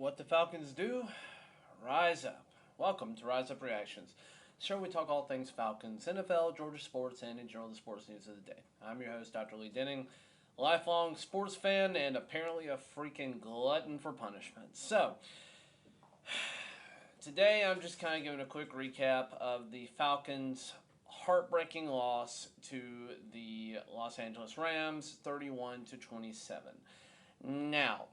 What the Falcons do? Rise up. Welcome to Rise Up Reactions. Sure, we talk all things Falcons, NFL, Georgia sports, and in general the sports news of the day. I'm your host, Dr. Lee Denning, lifelong sports fan and apparently a freaking glutton for punishment. So, today I'm just kind of giving a quick recap of the Falcons' heartbreaking loss to the Los Angeles Rams, 31-27. Now,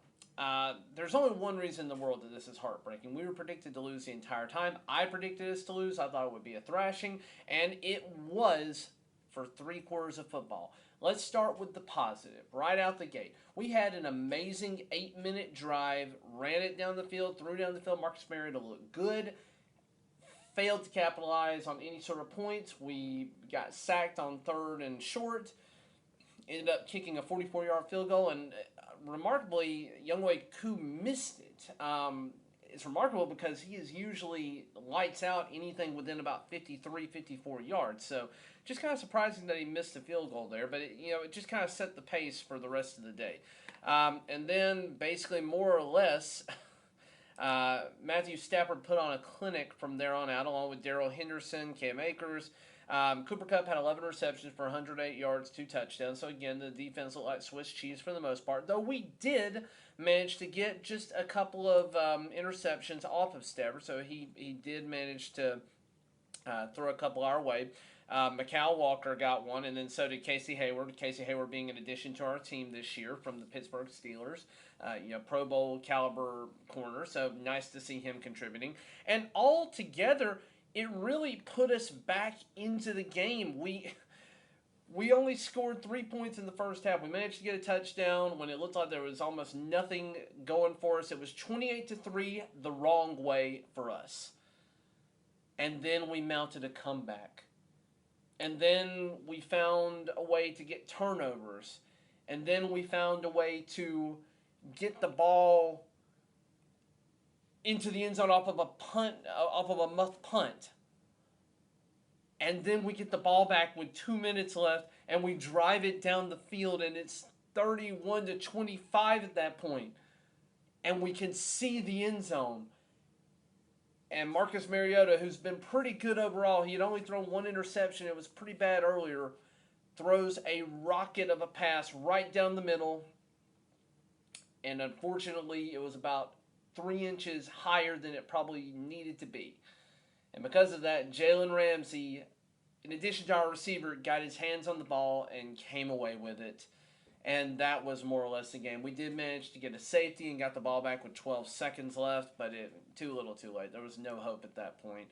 there's only one reason in the world that this is heartbreaking. We were predicted to lose the entire time. I predicted us to lose. I thought it would be a thrashing, and it was for 3 quarters of football. Let's start with the positive. Right out the gate, we had an amazing 8-minute drive, ran it down the field, threw down the field. Marcus Mariota looked good. Failed to capitalize on any sort of points. We got sacked on 3rd and short. Ended up kicking a 44-yard field goal, and remarkably, Younghoe Koo missed it. It's remarkable because he is usually lights out anything within about 53, 54 yards. So just kind of surprising that he missed the field goal there, but it just kind of set the pace for the rest of the day. And then basically more or less, Matthew Stafford put on a clinic from there on out, along with Darrell Henderson, Cam Akers. Cooper Kupp had 11 receptions for 108 yards, 2 touchdowns. So again, the defense looked like Swiss cheese for the most part. Though we did manage to get just a couple of interceptions off of Stafford, so he did manage to throw a couple our way. Mikal Walker got one, and then so did Casey Hayward. Casey Hayward being an addition to our team this year from the Pittsburgh Steelers. Pro Bowl caliber corner, so nice to see him contributing. And all together, it really put us back into the game. We only scored 3 points in the first half. We managed to get a touchdown when it looked like there was almost nothing going for us. It was 28-3 the wrong way for us. And then we mounted a comeback. And then we found a way to get turnovers. And then we found a way to get the ball into the end zone off of a muff punt. And then we get the ball back with 2 minutes left, and we drive it down the field, and it's 31-25 at that point. And we can see the end zone. And Marcus Mariota, who's been pretty good overall, he had only thrown 1 interception. It was pretty bad earlier. Throws a rocket of a pass right down the middle. And unfortunately, it was about 3 inches higher than it probably needed to be. And because of that, Jalen Ramsey, in addition to our receiver, got his hands on the ball and came away with it. And that was more or less the game. We did manage to get a safety and got the ball back with 12 seconds left, but too little too late. There was no hope at that point.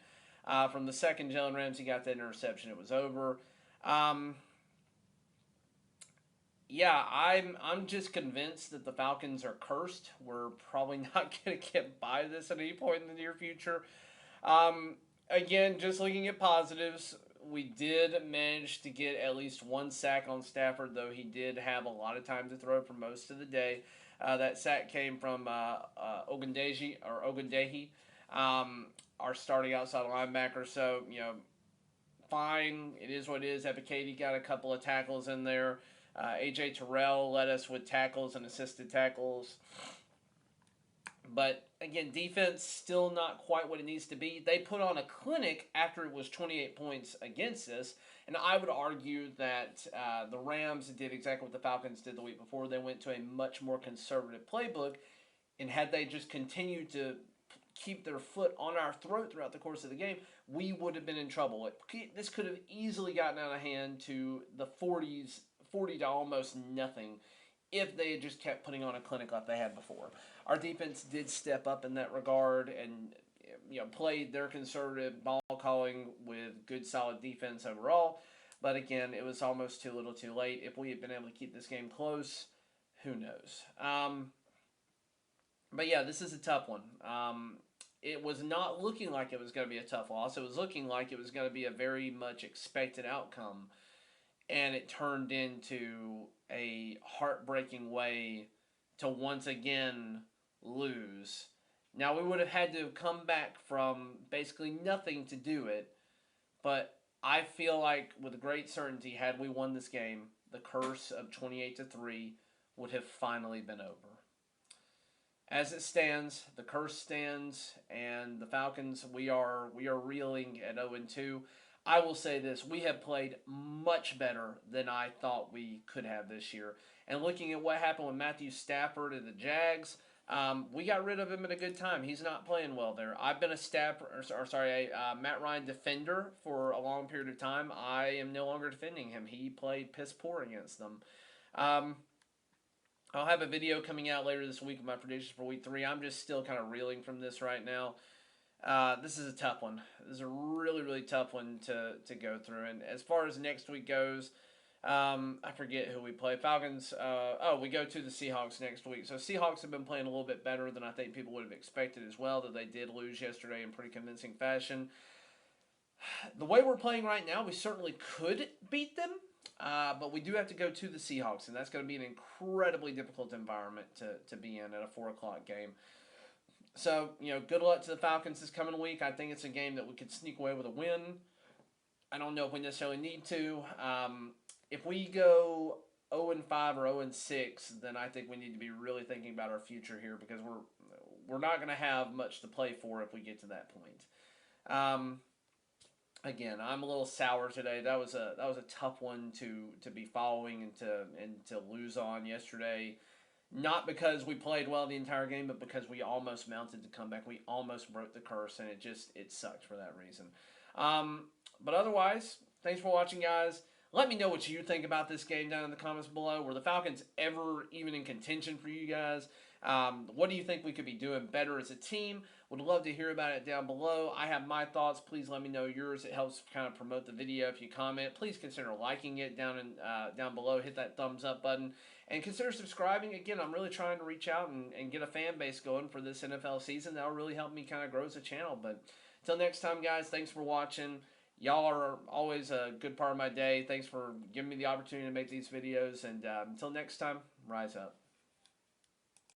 From the second Jalen Ramsey got that interception, it was over. I'm just convinced that the Falcons are cursed. We're probably not going to get by this at any point in the near future. Again, just looking at positives, we did manage to get at least 1 sack on Stafford, though he did have a lot of time to throw for most of the day. That sack came from Ogundeji, our starting outside linebacker. So, fine. It is what it is. Epikady got a couple of tackles in there. A.J. Terrell led us with tackles and assisted tackles. But, again, defense still not quite what it needs to be. They put on a clinic after it was 28 points against us. And I would argue that the Rams did exactly what the Falcons did the week before. They went to a much more conservative playbook. And had they just continued to keep their foot on our throat throughout the course of the game, we would have been in trouble. This could have easily gotten out of hand to the 40 to almost nothing if they had just kept putting on a clinic like they had before. Our defense did step up in that regard and played their conservative ball calling with good, solid defense overall. But again, it was almost too little too late. If we had been able to keep this game close, who knows? But yeah, this is a tough one. It was not looking like it was going to be a tough loss. It was looking like it was going to be a very much expected outcome. And it turned into a heartbreaking way to once again lose. Now, we would have had to have come back from basically nothing to do it. But I feel like with great certainty, had we won this game, the curse of 28-3 would have finally been over. as it stands, the curse stands, and the Falcons, we are reeling at 0-2. I will say this: we have played much better than I thought we could have this year. And looking at what happened with Matthew Stafford and the Jags, we got rid of him at a good time. He's not playing well there. I've been a Matt Ryan defender for a long period of time. I am no longer defending him. He played piss poor against them. Um, I'll have a video coming out later this week of my predictions for week 3. I'm just still kind of reeling from this right now. This is a tough one. This is a really, really tough one to go through. And as far as next week goes, I forget who we play. Falcons. We go to the Seahawks next week. So Seahawks have been playing a little bit better than I think people would have expected as well. That they did lose yesterday in pretty convincing fashion. The way we're playing right now, we certainly could beat them. But we do have to go to the Seahawks, and that's going to be an incredibly difficult environment to be in at a 4 o'clock game. So, good luck to the Falcons this coming week. I think it's a game that we could sneak away with a win. I don't know if we necessarily need to. If we go 0-5 or 0-6, then I think we need to be really thinking about our future here because we're not going to have much to play for if we get to that point. Again, I'm a little sour today. That was a tough one to be following and to lose on yesterday. Not because we played well the entire game, but because we almost mounted the comeback. We almost broke the curse, and it sucked for that reason. But otherwise, thanks for watching, guys. Let me know what you think about this game down in the comments below. Were the Falcons ever even in contention for you guys? What do you think we could be doing better as a team? Would love to hear about it down below. I have my thoughts. Please let me know yours. It helps kind of promote the video if you comment. Please consider liking it down below. Hit that thumbs up button. And consider subscribing. Again, I'm really trying to reach out and get a fan base going for this NFL season. That'll really help me kind of grow as a channel. But until next time, guys, thanks for watching. Y'all are always a good part of my day. Thanks for giving me the opportunity to make these videos. And until next time, rise up.